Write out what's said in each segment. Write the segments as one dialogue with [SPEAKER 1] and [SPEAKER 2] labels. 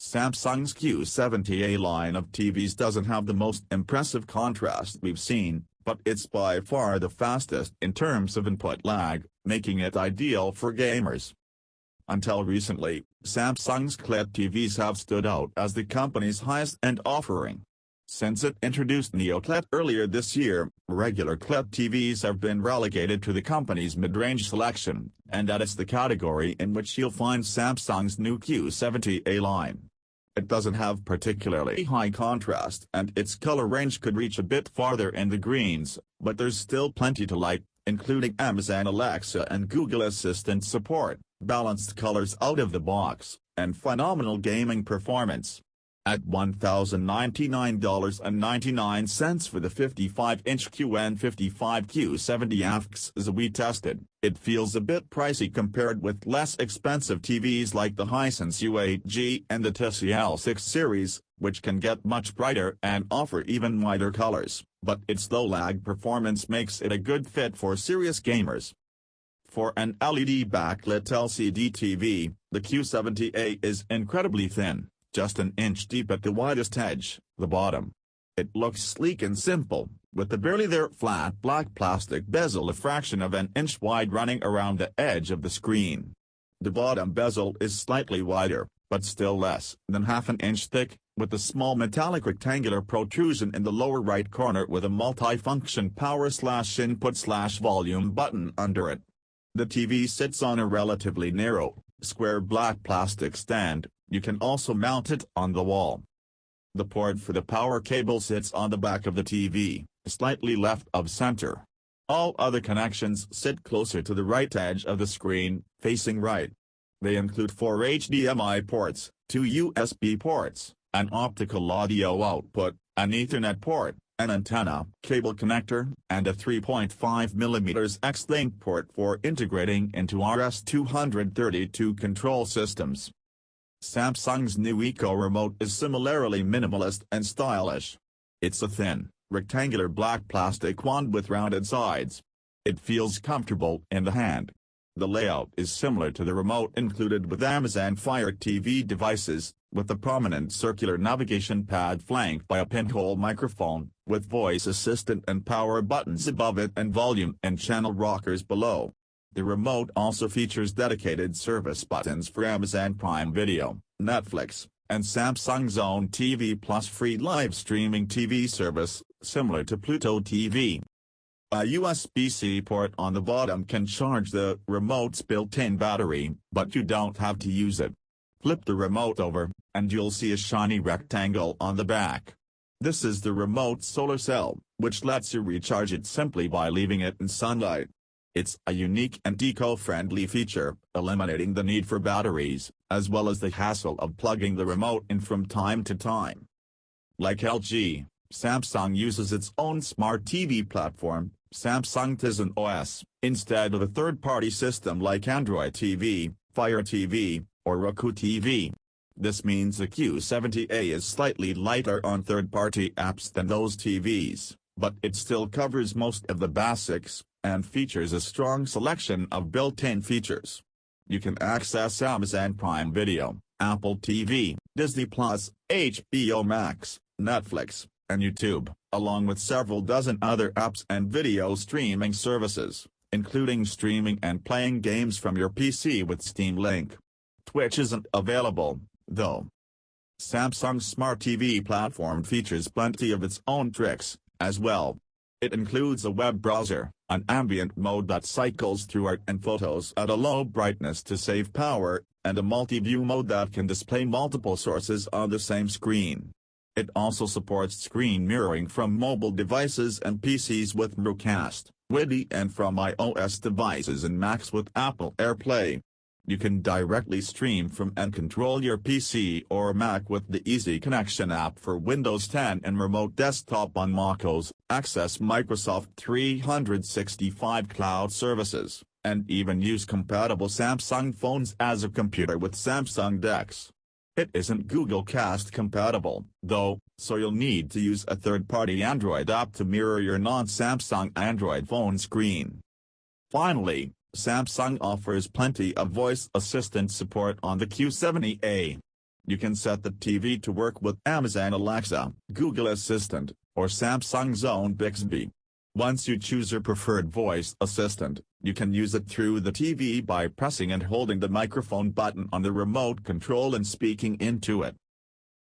[SPEAKER 1] Samsung's Q70A line of TVs doesn't have the most impressive contrast we've seen, but it's by far the fastest in terms of input lag, making it ideal for gamers. Until recently, Samsung's QLED TVs have stood out as the company's highest-end offering. Since it introduced Neo QLED earlier this year, regular QLED TVs have been relegated to the company's mid-range selection, and that is the category in which you'll find Samsung's new Q70A line. It doesn't have particularly high contrast and its color range could reach a bit farther in the greens, but there's still plenty to like, including Amazon Alexa and Google Assistant support, balanced colors out of the box, and phenomenal gaming performance. At $1,099.99 for the 55-inch QN55Q70AAFXA we tested, it feels a bit pricey compared with less expensive TVs like the Hisense U8G and the TCL6 series, which can get much brighter and offer even wider colors, but its low-lag performance makes it a good fit for serious gamers. For an LED backlit LCD TV, the Q70A is incredibly thin, just an inch deep at the widest edge, the bottom. It looks sleek and simple, with the barely there flat black plastic bezel a fraction of an inch wide running around the edge of the screen. The bottom bezel is slightly wider, but still less than half an inch thick, with a small metallic rectangular protrusion in the lower right corner with a multi-function power/input/volume button under it. The TV sits on a relatively narrow, square black plastic stand. You can also mount it on the wall. The port for the power cable sits on the back of the TV, slightly left of center. All other connections sit closer to the right edge of the screen, facing right. They include 4 HDMI ports, 2 USB ports, an optical audio output, an Ethernet port, an antenna, cable connector, and a 3.5mm X-Link port for integrating into RS-232 control systems. Samsung's new Eco Remote is similarly minimalist and stylish. It's a thin, rectangular black plastic wand with rounded sides. It feels comfortable in the hand. The layout is similar to the remote included with Amazon Fire TV devices, with a prominent circular navigation pad flanked by a pinhole microphone, with voice assistant and power buttons above it and volume and channel rockers below. The remote also features dedicated service buttons for Amazon Prime Video, Netflix, and Samsung's own TV Plus free live streaming TV service, similar to Pluto TV. A USB-C port on the bottom can charge the remote's built-in battery, but you don't have to use it. Flip the remote over, and you'll see a shiny rectangle on the back. This is the remote solar cell, which lets you recharge it simply by leaving it in sunlight. It's a unique and eco-friendly feature, eliminating the need for batteries, as well as the hassle of plugging the remote in from time to time. Like LG, Samsung uses its own smart TV platform, Samsung Tizen OS, instead of a third-party system like Android TV, Fire TV, or Roku TV. This means the Q70A is slightly lighter on third-party apps than those TVs, but it still covers most of the basics, and features a strong selection of built-in features. You can access Amazon Prime Video, Apple TV, Disney+, HBO Max, Netflix, and YouTube, along with several dozen other apps and video streaming services, including streaming and playing games from your PC with Steam Link. Twitch isn't available, though. Samsung's Smart TV platform features plenty of its own tricks, as well. It includes a web browser, an ambient mode that cycles through art and photos at a low brightness to save power, and a multi-view mode that can display multiple sources on the same screen. It also supports screen mirroring from mobile devices and PCs with Mirrorcast, WiDi, and from iOS devices and Macs with Apple AirPlay. You can directly stream from and control your PC or Mac with the Easy Connection app for Windows 10 and Remote Desktop on macOS, access Microsoft 365 cloud services, and even use compatible Samsung phones as a computer with Samsung DeX. It isn't Google Cast compatible, though, so you'll need to use a third-party Android app to mirror your non-Samsung Android phone screen. Finally, Samsung offers plenty of voice assistant support on the Q70A. You can set the TV to work with Amazon Alexa, Google Assistant, or Samsung's own Bixby. Once you choose your preferred voice assistant, you can use it through the TV by pressing and holding the microphone button on the remote control and speaking into it.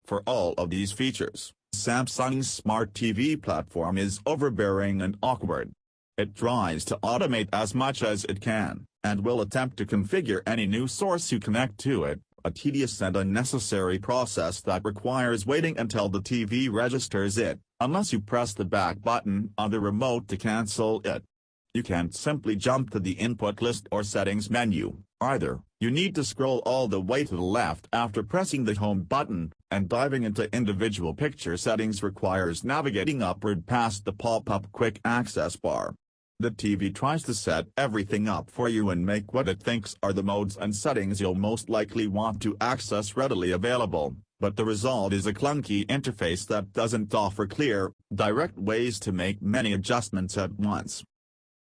[SPEAKER 1] For all of these features, Samsung's smart TV platform is overbearing and awkward. It tries to automate as much as it can, and will attempt to configure any new source you connect to it, a tedious and unnecessary process that requires waiting until the TV registers it, unless you press the back button on the remote to cancel it. You can't simply jump to the input list or settings menu, either. You need to scroll all the way to the left after pressing the home button, and diving into individual picture settings requires navigating upward past the pop-up quick access bar. The TV tries to set everything up for you and make what it thinks are the modes and settings you'll most likely want to access readily available, but the result is a clunky interface that doesn't offer clear, direct ways to make many adjustments at once.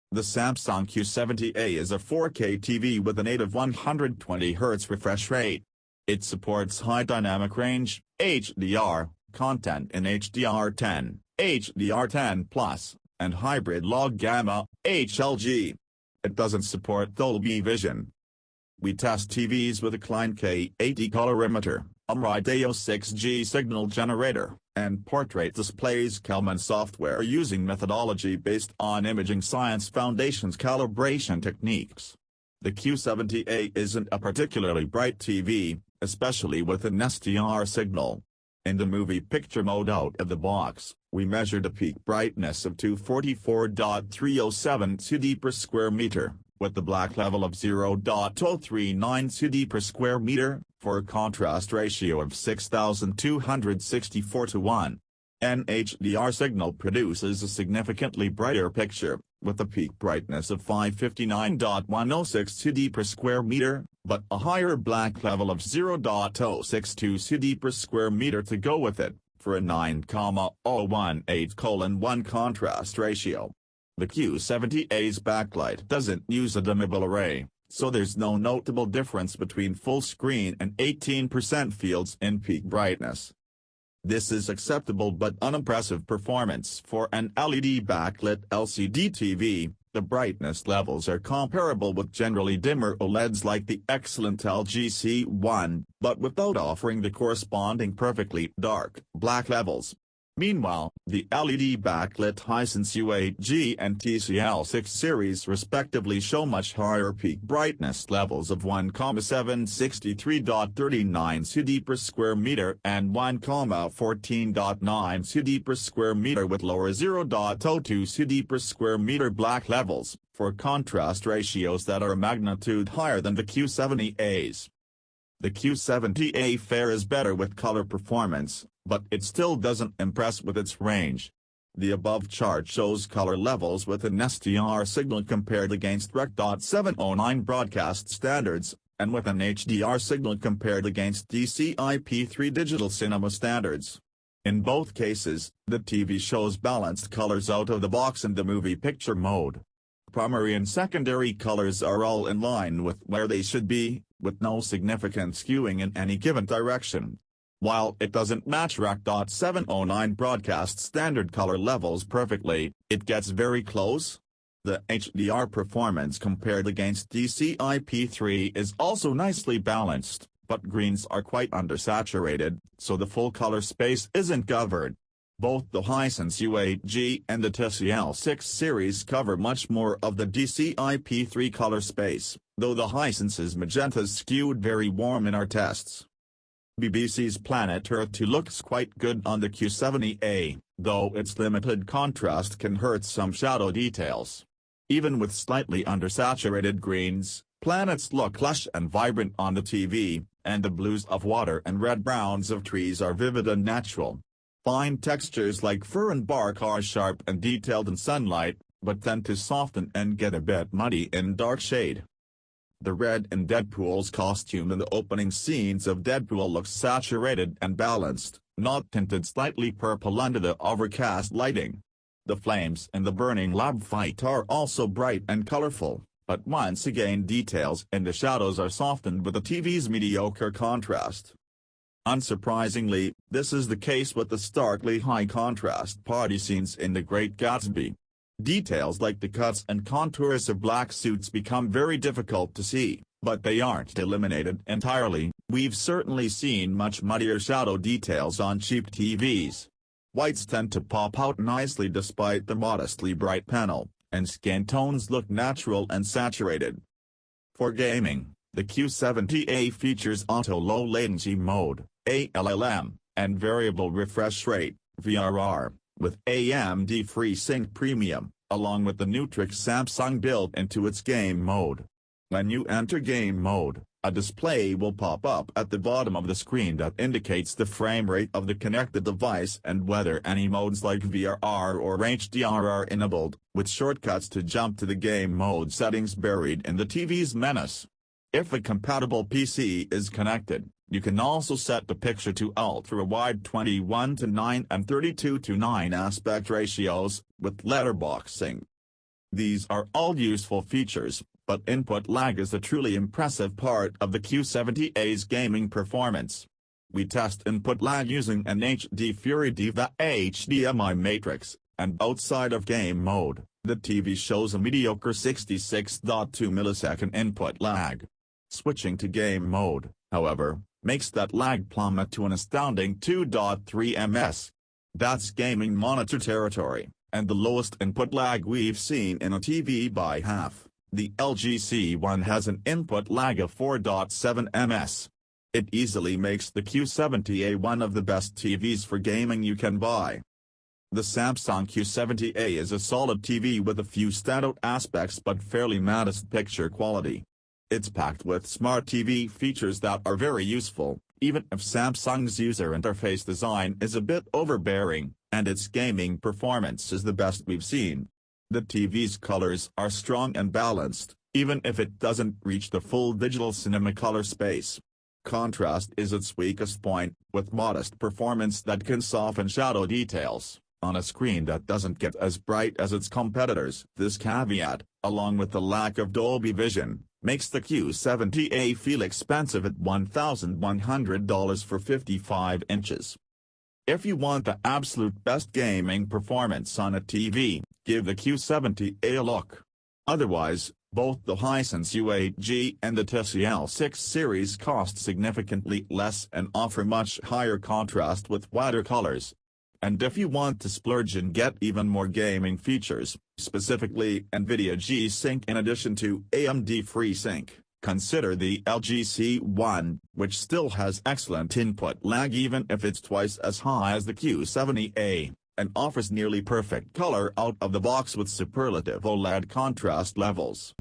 [SPEAKER 1] The Samsung Q70A is a 4K TV with a native 120Hz refresh rate. It supports high dynamic range, HDR, content in HDR10, HDR10+, and hybrid log gamma, HLG. It doesn't support Dolby Vision. We test TVs with a Klein K80 colorimeter, a Rideo 6G signal generator, and portrait displays Kelman software using methodology based on Imaging Science Foundation's calibration techniques. The Q70A isn't a particularly bright TV, especially with an SDR signal. In the movie picture mode out of the box, we measured a peak brightness of 244.307 CD per square meter, with the black level of 0.039 CD per square meter, for a contrast ratio of 6,264 to 1. An HDR signal produces a significantly brighter picture, with a peak brightness of 559.106 CD per square meter, but a higher black level of 0.062 CD per square meter to go with it, for a 9,018:1 contrast ratio. The Q70A's backlight doesn't use a dimmable array, so there's no notable difference between full screen and 18% fields in peak brightness. This is acceptable but unimpressive performance for an LED backlit LCD TV. The brightness levels are comparable with generally dimmer OLEDs like the excellent LG C1, but without offering the corresponding perfectly dark black levels. Meanwhile, the LED backlit Hisense U8G and TCL6 series respectively show much higher peak brightness levels of 1,763.39 CD per square meter and 1,14.9 CD per square meter with lower 0.02 CD per square meter black levels, for contrast ratios that are a magnitude higher than the Q70A's. The Q70A fares better with color performance, but it still doesn't impress with its range. The above chart shows color levels with an SDR signal compared against Rec.709 broadcast standards, and with an HDR signal compared against DCI-P3 digital cinema standards. In both cases, the TV shows balanced colors out of the box in the movie picture mode. Primary and secondary colors are all in line with where they should be, with no significant skewing in any given direction. While it doesn't match Rec.709 broadcast standard color levels perfectly, it gets very close. The HDR performance compared against DCI-P3 is also nicely balanced, but greens are quite undersaturated, so the full color space isn't covered. Both the Hisense U8G and the TCL6 series cover much more of the DCI-P3 color space, though the Hisense's magentas skewed very warm in our tests. BBC's Planet Earth 2 looks quite good on the Q70A, though its limited contrast can hurt some shadow details. Even with slightly undersaturated greens, planets look lush and vibrant on the TV, and the blues of water and red-browns of trees are vivid and natural. Fine textures like fur and bark are sharp and detailed in sunlight, but tend to soften and get a bit muddy in dark shade. The red in Deadpool's costume in the opening scenes of Deadpool looks saturated and balanced, not tinted slightly purple under the overcast lighting. The flames in the burning lab fight are also bright and colorful, but once again details in the shadows are softened with the TV's mediocre contrast. Unsurprisingly, this is the case with the starkly high-contrast party scenes in The Great Gatsby. Details like the cuts and contours of black suits become very difficult to see, but they aren't eliminated entirely. We've certainly seen much muddier shadow details on cheap TVs. Whites tend to pop out nicely despite the modestly bright panel, and skin tones look natural and saturated. For gaming, the Q70A features Auto Low Latency Mode, ALLM, and Variable Refresh Rate, VRR, with AMD FreeSync Premium, along with the Nutrix Samsung built into its game mode. When you enter game mode, a display will pop up at the bottom of the screen that indicates the frame rate of the connected device and whether any modes like VRR or HDR are enabled, with shortcuts to jump to the game mode settings buried in the TV's menus. If a compatible PC is connected, you can also set the picture to ultra-wide 21:9 and 32:9 aspect ratios, with letterboxing. These are all useful features, but input lag is a truly impressive part of the Q70A's gaming performance. We test input lag using an HD Fury Diva HDMI matrix, and outside of game mode, the TV shows a mediocre 66.2 millisecond input lag. Switching to game mode, however, makes that lag plummet to an astounding 2.3 ms. That's gaming monitor territory, and the lowest input lag we've seen in a TV by half. The LG C1 has an input lag of 4.7 ms. It easily makes the Q70A one of the best TVs for gaming you can buy. The Samsung Q70A is a solid TV with a few standout aspects but fairly modest picture quality. It's packed with smart TV features that are very useful, even if Samsung's user interface design is a bit overbearing, and its gaming performance is the best we've seen. The TV's colors are strong and balanced, even if it doesn't reach the full digital cinema color space. Contrast is its weakest point, with modest performance that can soften shadow details on a screen that doesn't get as bright as its competitors. This caveat, along with the lack of Dolby Vision, makes the Q70A feel expensive at $1,100 for 55 inches. If you want the absolute best gaming performance on a TV, give the Q70A a look. Otherwise, both the Hisense U8G and the TCL6 series cost significantly less and offer much higher contrast with wider colors. And if you want to splurge and get even more gaming features, specifically NVIDIA G-Sync in addition to AMD FreeSync, consider the LG C1, which still has excellent input lag even if it's twice as high as the Q70A, and offers nearly perfect color out of the box with superlative OLED contrast levels.